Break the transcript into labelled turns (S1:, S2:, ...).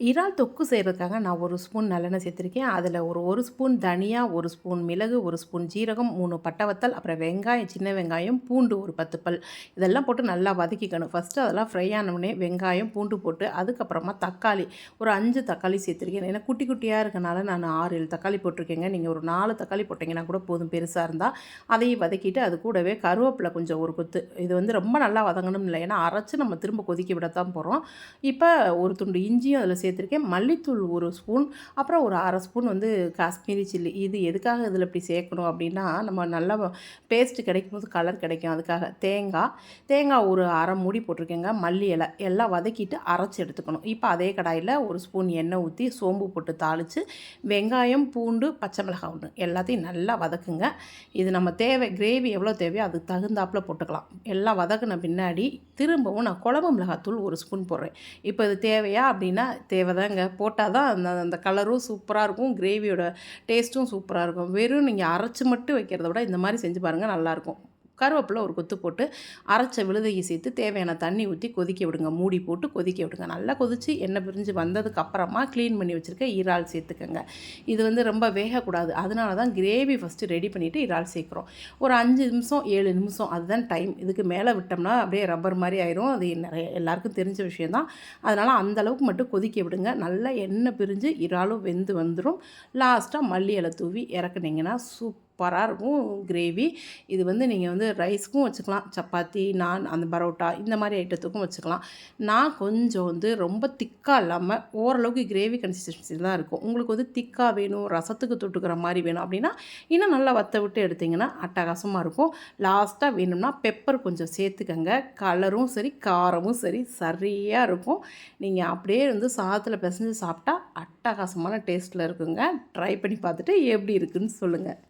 S1: இறால் தொக்கு செய்கிறதுக்காக நான் 1 ஸ்பூன் நல்லெண்ணெய் சேர்த்துருக்கேன். அதில் ஒரு ஸ்பூன் தனியா, 1 ஸ்பூன் மிளகு, 1 ஸ்பூன் ஜீரகம், 3 பட்டை வத்தல், அப்புறம் வெங்காயம், சின்ன வெங்காயம், பூண்டு ஒரு 10 பல். இதெல்லாம் போட்டு நல்லா வதக்கிக்கணும். ஃபஸ்ட்டு அதெல்லாம் ஃப்ரை ஆனவுடனே வெங்காயம், பூண்டு போட்டு அதுக்கப்புறமா தக்காளி ஒரு 5 தக்காளி சேர்த்துருக்கேன். ஏன்னா குட்டி குட்டியாக இருக்கனால நான் 6, 7 தக்காளி போட்டிருக்கேங்க. நீங்கள் ஒரு 4 தக்காளி போட்டிங்கன்னா கூட போதும் பெருசாக இருந்தால். அதையும் வதக்கிட்டு அது கூடவே கருவேப்பிலை கொஞ்சம் ஒரு கொத்து. இது வந்து ரொம்ப நல்லா வதங்கணும்னு இல்லை. ஏன்னா அரைச்சி நம்ம திரும்ப கொதிக்க விட தான் போகிறோம். இப்போ ஒரு துண்டு இஞ்சியும் அதில் சேர்த்துருக்கேன். மல்லித்தூள் 1 ஸ்பூன், அப்புறம் ஒரு 1/2 ஸ்பூன் வந்து காஷ்மீரி சில்லி. இது எதுக்காக இதில் இப்படி சேர்க்கணும் அப்படின்னா, நம்ம நல்லா பேஸ்ட்டு கிடைக்கும்போது கலர் கிடைக்கும். அதுக்காக தேங்காய் ஒரு 1/2 மூடி போட்டிருக்கேங்க. மல்லி இலை எல்லாம் வதக்கிட்டு அரைச்சி எடுத்துக்கணும். இப்போ அதே கடாயில் 1 ஸ்பூன் எண்ணெய் ஊற்றி சோம்பு போட்டு தாளித்து வெங்காயம், பூண்டு, பச்சை மிளகாய் 1 எல்லாத்தையும் நல்லா வதக்குங்க. இது நம்ம கிரேவி எவ்வளோ தேவையோ அதுக்கு தகுந்தாப்பில் போட்டுக்கலாம். எல்லாம் வதக்குன பின்னாடி திரும்பவும் நான் குழம்பு மிளகாத்தூள் 1 ஸ்பூன் போடுறேன். இப்போ இது தேவையா அப்படின்னா தேவைதாங்க. போட்டால் தான் அந்த கலரும் சூப்பராக இருக்கும், கிரேவியோட டேஸ்ட்டும் சூப்பராக இருக்கும். வெறும் நீங்கள் அரைச்சி மட்டும் வைக்கிறத விட இந்த மாதிரி செஞ்சு பாருங்கள், நல்லாயிருக்கும். கருவேப்பிலை ஒரு கொத்து போட்டு அரைச்ச விழுதையை சேர்த்து தேவையான தண்ணி ஊற்றி கொதிக்க விடுங்க. மூடி போட்டு கொதிக்க விடுங்க. நல்லா கொதித்து எண்ணெய் பிரிஞ்சு வந்ததுக்கப்புறமா க்ளீன் பண்ணி வச்சுருக்க இறால் சேர்த்துக்கங்க. இது வந்து ரொம்ப வேகக்கூடாது. அதனால தான் கிரேவி ஃபஸ்ட்டு ரெடி பண்ணிவிட்டு இறால் சேர்க்குறோம். ஒரு 5 நிமிஷம் 7 நிமிஷம் அதுதான் டைம். இதுக்கு மேலே விட்டோம்னா அப்படியே ரப்பர் மாதிரி ஆயிரும். அது நிறைய எல்லாருக்கும் தெரிஞ்ச விஷயந்தான். அதனால் அந்தளவுக்கு மட்டும் கொதிக்க விடுங்க. நல்லா எண்ணெய் பிரிஞ்சு இறாலும் வெந்து வந்துடும். லாஸ்ட்டாக மல்லி இலை தூவி இறக்குனீங்கன்னா சூப்பராக இருக்கும் கிரேவி. இது வந்து நீங்கள் வந்து ரைஸ்க்கும் வச்சுக்கலாம், சப்பாத்தி, நான், அந்த பரோட்டா இந்த மாதிரி ஐட்டத்துக்கும் வச்சுக்கலாம். நான் கொஞ்சம் வந்து ரொம்ப திக்காக இல்லாமல் ஓரளவுக்கு கிரேவி கன்சிஸ்டன்சி தான் இருக்கும். உங்களுக்கு வந்து திக்காக வேணும், ரசத்துக்கு தொட்டுக்கிற மாதிரி வேணும் அப்படின்னா இன்னும் நல்லா வற்ற விட்டு எடுத்திங்கன்னா அட்டகாசமாக இருக்கும். லாஸ்ட்டாக வேணும்னா பெப்பர் கொஞ்சம் சேர்த்துக்கங்க. கலரும் சரி, காரமும் சரி சரியாக இருக்கும். நீங்கள் அப்படியே வந்து சாதத்தில் பிசைஞ்சு சாப்பிட்டா அட்டகாசமான டேஸ்ட்டில் இருக்குங்க. ட்ரை பண்ணி பார்த்துட்டு எப்படி இருக்குதுன்னு சொல்லுங்கள்.